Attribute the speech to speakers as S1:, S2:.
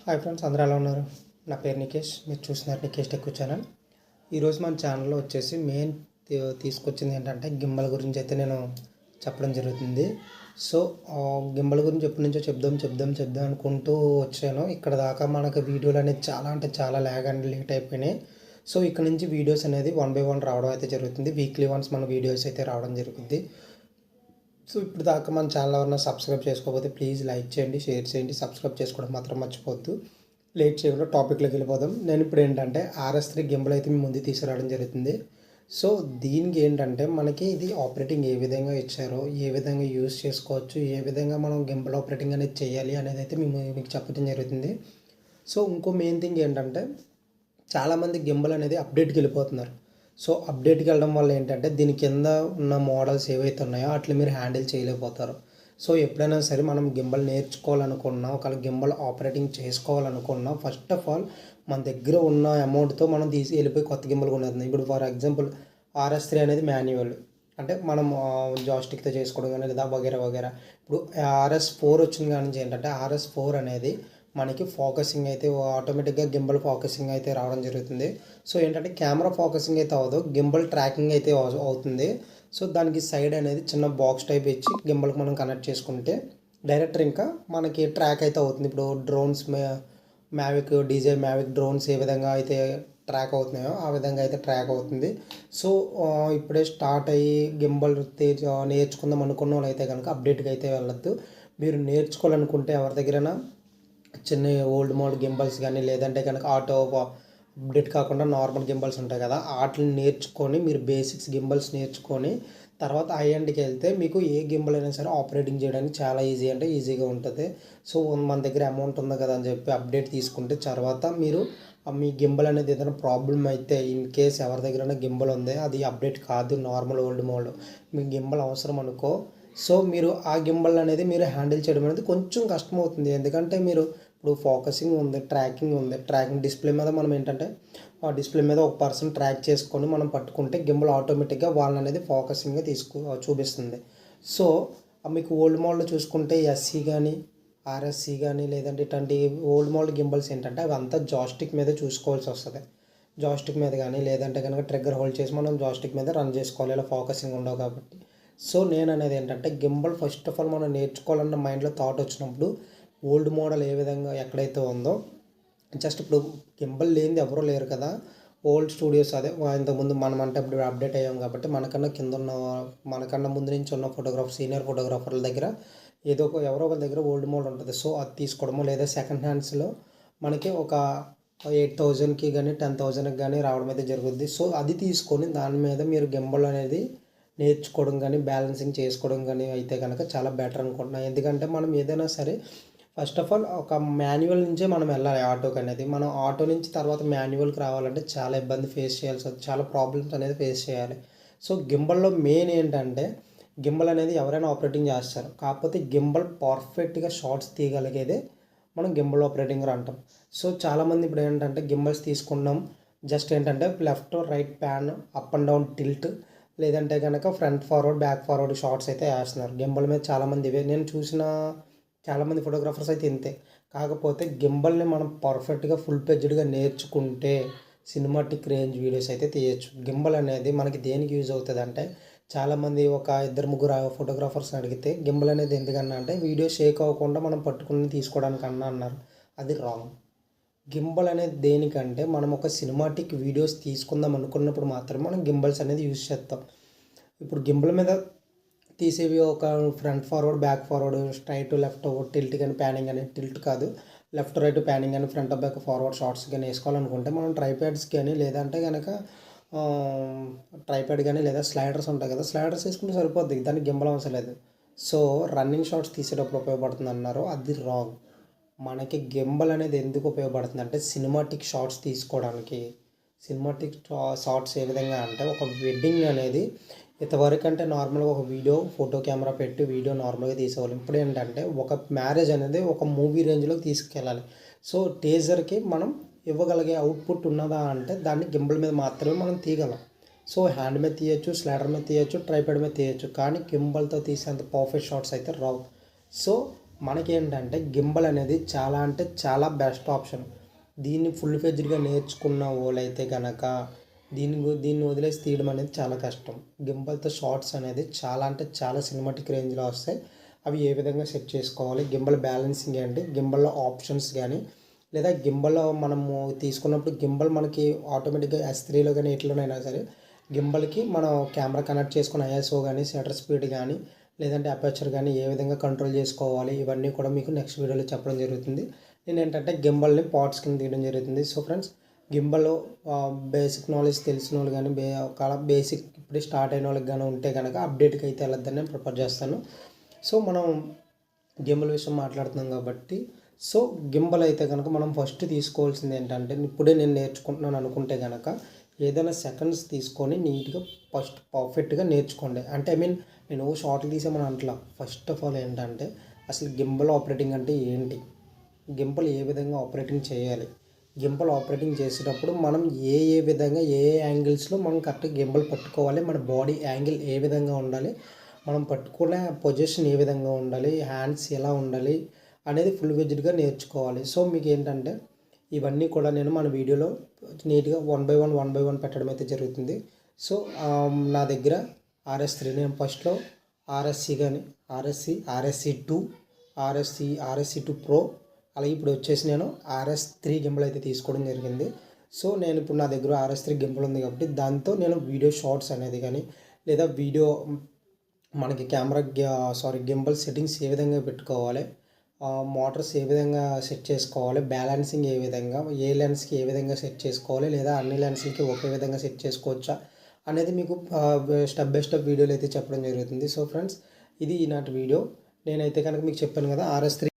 S1: Hi friends, అందరూ ఎలా ఉన్నారు? నా పేరు నికేష్. మీరు చూస్తున్నారు నికేష్ టెక్ ఛానల్. ఈరోజు మన ఛానల్లో వచ్చేసి మెయిన్ తీసుకొచ్చింది ఏంటంటే గింబల్ గురించి అయితే నేను చెప్పడం జరుగుతుంది. సో గింబల్ గురించి ఎప్పటి నుంచో చెప్దాం అనుకుంటూ వచ్చాను. ఇక్కడ దాకా మనకు వీడియోలు అనేది చాలా అంటే చాలా ల్యాగ్ అండ్ లేట్ అయిపోయినాయి. సో ఇక్కడ నుంచి వీడియోస్ అనేది 1 by 1 రావడం అయితే జరుగుతుంది. వీక్లీ వన్స్ మన వీడియోస్ అయితే రావడం జరుగుతుంది. సో ఇప్పుడు దాకా మన ఛానల్ ఎవరైనా సబ్స్క్రైబ్ చేసుకోకపోతే ప్లీజ్ లైక్ చేయండి, షేర్ చేయండి, సబ్స్క్రైబ్ చేసుకోవడం మాత్రం మర్చిపోవద్దు. లేట్ చేయకుండా టాపిక్లోకి వెళ్ళిపోదాం. నేను ఇప్పుడు ఏంటంటే RS3 గింబల్ అయితే మీ ముందు తీసుకురావడం జరుగుతుంది. సో దీనికి ఏంటంటే మనకి ఇది ఆపరేటింగ్ ఏ విధంగా ఇచ్చారో, ఏ విధంగా యూజ్ చేసుకోవచ్చు, ఏ విధంగా మనం గింబల్ ఆపరేటింగ్ అనేది చేయాలి అనేది అయితే మీకు చెప్పడం జరుగుతుంది. సో ఇంకో మెయిన్ థింగ్ ఏంటంటే చాలామంది గింబల్ అనేది అప్డేట్కి వెళ్ళిపోతున్నారు. సో అప్డేట్కి వెళ్ళడం వల్ల ఏంటంటే దీని కింద ఉన్న మోడల్స్ ఏవైతే ఉన్నాయో అట్లా మీరు హ్యాండిల్ చేయలేకపోతారు. సో ఎప్పుడైనా సరే మనం గింబల్ నేర్చుకోవాలనుకున్నా, ఒకవేళ గింబల్ ఆపరేటింగ్ చేసుకోవాలనుకున్నా, ఫస్ట్ ఆఫ్ ఆల్ మన దగ్గర ఉన్న అమౌంట్తో మనం తీసి వెళ్ళిపోయి కొత్త గింబల్ కొనేది. ఇప్పుడు ఫర్ ఎగ్జాంపుల్ RS3 అనేది మాన్యువల్, అంటే మనం జాస్టిక్తో చేసుకోవడం కానీ లేదా వగేరా. ఇప్పుడు RS4 వచ్చిన కానీ ఏంటంటే RS4 అనేది మనకి ఫోకసింగ్ అయితే ఆటోమేటిక్గా గింబల్ ఫోకసింగ్ అయితే రావడం జరుగుతుంది. సో ఏంటంటే కెమెరా ఫోకసింగ్ అయితే అవ్వదు, గింబల్ ట్రాకింగ్ అయితే అవుతుంది. సో దానికి సైడ్ అనేది చిన్న బాక్స్ టైప్ ఇచ్చి గింబల్కి మనం కనెక్ట్ చేసుకుంటే డైరెక్ట్ ఇంకా మనకి ట్రాక్ అయితే అవుతుంది. ఇప్పుడు డ్రోన్స్ DJI Mavic డ్రోన్స్ ఏ విధంగా అయితే ట్రాక్ అవుతున్నాయో ఆ విధంగా అయితే ట్రాక్ అవుతుంది. సో ఇప్పుడే స్టార్ట్ అయ్యి గింబల్ నేర్చుకుందాం అనుకున్న వాళ్ళు అయితే కనుక అప్డేట్కి అయితే వెళ్ళొద్దు. మీరు నేర్చుకోవాలనుకుంటే ఎవరి దగ్గరైనా చిన్న ఓల్డ్ మోడల్ గింబల్స్ కానీ లేదంటే కనుక ఆటో అప్డేట్ కాకుండా నార్మల్ గింబల్స్ ఉంటాయి కదా, వాటిని నేర్చుకొని మీరు బేసిక్స్ గింబల్స్ నేర్చుకొని తర్వాత హై ఎండ్కి వెళ్తే మీకు ఏ గింబల్ అయినా సరే ఆపరేటింగ్ చేయడానికి చాలా ఈజీగా ఉంటుంది. సో మన దగ్గర అమౌంట్ ఉంది కదా అని చెప్పి అప్డేట్ తీసుకుంటే తర్వాత మీరు మీ గింబల్ అనేది ఏదైనా ప్రాబ్లం అయితే ఇన్ కేస్ ఎవరి దగ్గరైనా గింబల్ ఉంది, అది అప్డేట్ కాదు, నార్మల్ ఓల్డ్ మోడల్, మీకు గింబల్ అవసరం అనుకో, సో మీరు ఆ గింబల్ అనేది మీరు హ్యాండిల్ చేయడం అనేది కొంచెం కష్టమవుతుంది. ఎందుకంటే మీరు ఇప్పుడు ఫోకసింగ్ ఉంది, ట్రాకింగ్ డిస్ప్లే మీద మనం ఏంటంటే ఆ డిస్ప్లే మీద ఒక పర్సన్ ట్రాక్ చేసుకొని మనం పట్టుకుంటే గింబల్ ఆటోమేటిక్గా వాళ్ళని అనేది ఫోకసింగ్గా చూపిస్తుంది. సో మీకు ఓల్డ్ మోడల్ చూసుకుంటే SC కానీ RSC కానీ లేదంటే ఇట్లాంటి ఓల్డ్ మోడల్ గింబల్స్ ఏంటంటే అవి అంతా జాస్టిక్ మీద చూసుకోవాల్సి వస్తుంది. జాస్టిక్ మీద కానీ లేదంటే కనుక ట్రిగ్గర్ హోల్డ్ చేసి మనం జాస్టిక్ మీద రన్ చేసుకోవాలి, ఇలా ఫోకసింగ్ ఉండవు కాబట్టి. సో నేను అనేది ఏంటంటే గింబల్ ఫస్ట్ ఆఫ్ ఆల్ మనం నేర్చుకోవాలన్న మైండ్లో థాట్ వచ్చినప్పుడు ఓల్డ్ మోడల్ ఏ విధంగా ఎక్కడైతే ఉందో, జస్ట్ ఇప్పుడు గింబల్ లేనిది ఎవరూ లేరు కదా, ఓల్డ్ స్టూడియోస్ అదే ఇంతకుముందు మనం అంటే ఇప్పుడు అప్డేట్ అయ్యాం కాబట్టి మనకన్నా ముందు నుంచి ఉన్న సీనియర్ ఫోటోగ్రాఫర్ల దగ్గర ఎవరో ఒక దగ్గర ఓల్డ్ మోడల్ ఉంటుంది. సో అది తీసుకోవడమో లేదా సెకండ్ హ్యాండ్స్లో మనకి ఒక 8,000కి కానీ 10,000కి కానీ రావడం అయితే జరుగుద్ది. సో అది తీసుకొని దాని మీద మీరు గింబల్ అనేది నేర్చుకోవడం కానీ బ్యాలెన్సింగ్ చేసుకోవడం కానీ అయితే కనుక చాలా బెటర్ అనుకుంటున్నాను. ఎందుకంటే మనం ఏదైనా సరే ఫస్ట్ ఆఫ్ ఆల్ ఒక మాన్యువల్ నుంచే మనం వెళ్ళాలి ఆటోకి అనేది. మనం ఆటో నుంచి తర్వాత మాన్యువల్కి రావాలంటే చాలా ఇబ్బంది ఫేస్ చేయాల్సి వస్తుంది, చాలా ప్రాబ్లమ్స్ అనేది ఫేస్ చేయాలి. సో గింబల్లో మెయిన్ ఏంటంటే గింబల్ అనేది ఎవరైనా ఆపరేటింగ్ చేస్తారు, కాకపోతే గింబల్ పర్ఫెక్ట్గా షార్ట్స్ తీయగలిగేదే మనం గింబల్ ఆపరేటింగ్ అంటాం. సో చాలామంది ఇప్పుడు ఏంటంటే గింబల్స్ తీసుకున్నాం, జస్ట్ ఏంటంటే left right pan up and down tilt లేదంటే కనుక front forward back forward shots అయితే వేస్తున్నారు. గింబల్ మీద చాలామంది ఇవే నేను చూసిన చాలామంది ఫోటోగ్రాఫర్స్ అయితే ఇంతే. కాకపోతే గింబల్ని మనం పర్ఫెక్ట్గా ఫుల్ పేజ్డ్గా నేర్చుకుంటే సినిమాటిక్ రేంజ్ వీడియోస్ అయితే తీయచ్చు. గింబల్ అనేది మనకి దేనికి యూజ్ అవుతుంది అంటే చాలామంది ఒక 2-3 ఫోటోగ్రాఫర్స్ని అడిగితే గింబల్ అనేది ఎందుకన్నా అంటే వీడియో షేక్ అవ్వకుండా మనం పట్టుకుని తీసుకోవడానికి అన్నారు. అది రాంగ్. గింబల్ అనేది దేనికంటే మనం ఒక సినిమాటిక్ వీడియోస్ తీసుకుందాం అనుకున్నప్పుడు మాత్రమే మనం గింబల్స్ అనేది యూజ్ చేస్తాం. ఇప్పుడు గింబల్ మీద తీసేవి ఒక front forward back forward straight left tilt కానీ ప్యానింగ్ కానీ, టిల్ట్ కాదు లెఫ్ట్ రైట్ ప్యానింగ్ కానీ ఫ్రంట్ బ్యాక్ ఫార్వర్డ్ షార్ట్స్ కానీ వేసుకోవాలనుకుంటే మనం ట్రైప్యాడ్స్ కానీ లేదంటే కనుక ట్రైప్యాడ్ కానీ లేదా స్లైడర్స్ ఉంటాయి కదా, స్లైడర్స్ వేసుకుంటే సరిపోద్ది, దానికి గింబల్ అవసరం లేదు. సో రన్నింగ్ షార్ట్స్ తీసేటప్పుడు ఉపయోగపడుతుంది అన్నారు, అది రాంగ్. మనకి గింబల్ అనేది ఎందుకు ఉపయోగపడుతుంది అంటే సినిమాటిక్ షార్ట్స్ తీసుకోవడానికి. సినిమాటిక్ షార్ట్స్ ఏ విధంగా అంటే ఒక వెడ్డింగ్ అనేది ఇంతవరకు అంటే నార్మల్గా ఒక ఫోటో కెమెరా పెట్టి వీడియో నార్మల్గా తీసేవాళ్ళు. ఇప్పుడు ఏంటంటే ఒక మ్యారేజ్ అనేది ఒక మూవీ రేంజ్లోకి తీసుకెళ్ళాలి. సో టేజర్కి మనం ఇవ్వగలిగే అవుట్పుట్ ఉన్నదా అంటే దాన్ని గింబల్ మీద మాత్రమే మనం తీయగలం. సో హ్యాండ్ మీద తీయచ్చు, స్లైడర్ మీద తీయచ్చు, ట్రైప్యాడ్ మీద తీయచ్చు, కానీ గింబల్తో తీసేంత పర్ఫెక్ట్ షాట్స్ అయితే రావు. సో మనకేంటంటే గింబల్ అనేది చాలా అంటే చాలా బెస్ట్ ఆప్షన్. దీన్ని ఫుల్ ఫ్లెడ్జ్డ్‌గా నేర్చుకున్న వాళ్ళైతే గనక దీన్ని వదిలేసి తీయడం అనేది చాలా కష్టం. గింబల్‌తో షాట్స్ అనేది చాలా అంటే చాలా సినిమాటిక్ రేంజ్‌లో వస్తాయి. అవి ఏ విధంగా సెట్ చేసుకోవాలి, గింబల్ బ్యాలెన్సింగ్ ఏంటి, గింబల్‌లో ఆప్షన్స్ గానీ, లేదా గింబల్ మనము తీసుకున్నప్పుడు గింబల్ మనకి ఆటోమేటిక్‌గా S3లో గానీ ఎట్లనైనా సరే గింబల్‌కి మనం కెమెరా కనెక్ట్ చేసుకున్న ఐఎస్ఓ గానీ, షట్టర్ స్పీడ్ గానీ, లేదంటే అపర్చర్ గానీ ఏ విధంగా కంట్రోల్ చేసుకోవాలి, ఇవన్నీ కూడా మీకు నెక్స్ట్ వీడియోలో చెప్పడం జరుగుతుంది. నేనేంటంటే గింబల్ని పార్ట్స్ కింద తీయడం జరుగుతుంది. So friends, gimbal basic knowledge తెలిసిన వాళ్ళు కానీ ఒకవేళ బేసిక్ ఇప్పుడే స్టార్ట్ అయిన వాళ్ళకి కానీ ఉంటే కనుక అప్డేట్కి అయితే వెళ్ళొద్దని నేను ప్రిఫర్ చేస్తాను. సో మనం గింబల్ విషయం మాట్లాడుతున్నాం కాబట్టి, సో గింబల్ అయితే కనుక మనం ఫస్ట్ తీసుకోవాల్సింది ఏంటంటే, ఇప్పుడే నేను నేర్చుకుంటున్నాను అనుకుంటే కనుక ఏదైనా సెకండ్స్ తీసుకొని నీట్గా ఫస్ట్ పర్ఫెక్ట్గా నేర్చుకోండి. అంటే నేను షార్ట్లు తీసామని అంటలా. ఫస్ట్ ఆఫ్ ఆల్ ఏంటంటే అసలు గింబల్ ఆపరేటింగ్ అంటే ఏంటి, గింబల్ ఏ విధంగా ఆపరేటింగ్ చేయాలి, గింబల్ ఆపరేటింగ్ చేసేటప్పుడు మనం ఏ విధంగా ఏ యాంగిల్స్లో మనం కరెక్ట్గా గింబల్ పట్టుకోవాలి, మన బాడీ యాంగిల్ ఏ విధంగా ఉండాలి, మనం పట్టుకునే పొజిషన్ ఏ విధంగా ఉండాలి, హ్యాండ్స్ ఎలా ఉండాలి అనేది ఫుల్ ఫ్లెడ్జ్డ్‌గా నేర్చుకోవాలి. సో మీకు ఏంటంటే ఇవన్నీ కూడా నేను మన వీడియోలో నీట్గా వన్ బై వన్ పెట్టడం అయితే జరుగుతుంది. సో నా దగ్గర RS3 నేను ఫస్ట్లో RSC కానీ RSC2 RSC2 Pro, అలాగే ఇప్పుడు వచ్చేసి నేను RS3 గింబల్ అయితే తీసుకోవడం జరిగింది. సో నేను ఇప్పుడు నా దగ్గర RS3 గింబల్ ఉంది కాబట్టి దాంతో నేను వీడియో షార్ట్స్ అనేది కానీ, లేదా వీడియో మనకి గింబల్ సెట్టింగ్స్ ఏ విధంగా పెట్టుకోవాలి, మోటార్స్ ఏ విధంగా సెట్ చేసుకోవాలి, బ్యాలెన్సింగ్ ఏ విధంగా, ఏ లెన్స్కి ఏ విధంగా సెట్ చేసుకోవాలి, లేదా అన్ని లెన్స్లకి ఒకే విధంగా సెట్ చేసుకోవచ్చా అనేది మీకు స్టెప్ బై స్టెప్ వీడియోలు అయితే చెప్పడం జరుగుతుంది. సో ఫ్రెండ్స్, ఇది ఈనాటి వీడియో. నేనైతే కనుక మీకు చెప్పాను కదా, RS3